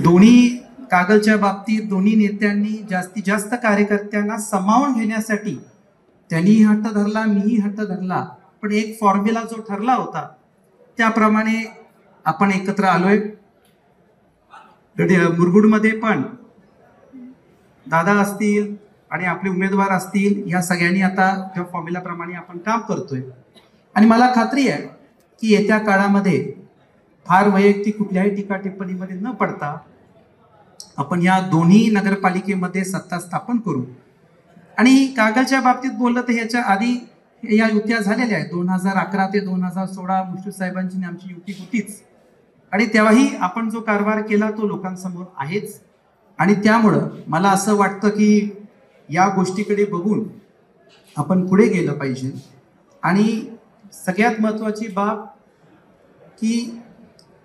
दोन्ही कागलच्या बाबतीत दोन्ही नेत्यांनी जास्तीत जास्त कार्यकर्त्यांना सामावून घेण्यासाठी त्यांनीही हट्ट धरला, मीही हट्ट धरला, पण एक फॉर्म्युला जो ठरला होता त्याप्रमाणे आपण एकत्र आलोय. मुरगुडमध्ये पण दादा असतील आणि आपले उमेदवार असतील, या सगळ्यांनी आता त्या फॉर्म्युलाप्रमाणे आपण काम करतोय आणि मला खात्री आहे की येत्या काळामध्ये फार वैयक्तिक कुठल्याही टीका टिप्पणीमध्ये न पडता आपण या दोन्ही नगरपालिकेमध्ये सत्ता स्थापन करू. आणि कागलच्या बाबतीत बोललं तर ह्याच्या आधी या युत्या झालेल्या आहेत. 2011 ते 2016 मुश्रीफ साहेबांची आमची युती होतीच आणि तेव्हाही आपण जो कारभार केला तो लोकांसमोर आहेच. आणि त्यामुळं मला असं वाटतं की या गोष्टीकडे बघून आपण पुढे गेलं पाहिजे. आणि सगळ्यात महत्त्वाची बाब की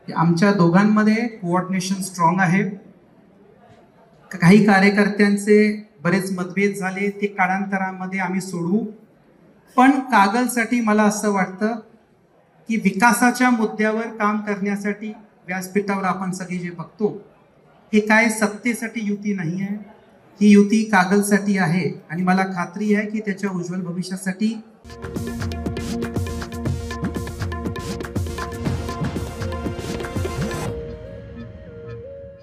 आमच्या दोघांमध्ये कोऑर्डिनेशन स्ट्रॉंग आहे. काही कार्यकर्त्यांचे बरेच मतभेद झाले, ते काळांतरामध्ये आम्ही सोडवू. पण कागलसाठी मला असं वाटतं की विकासाच्या मुद्द्यावर काम करण्यासाठी व्यासपीठावर आपण सगळे जे बघतो हे काय सत्तेसाठी युती नाही आहे, ही युती कागलसाठी आहे आणि मला खात्री आहे की त्याच्या उज्ज्वल भविष्यासाठी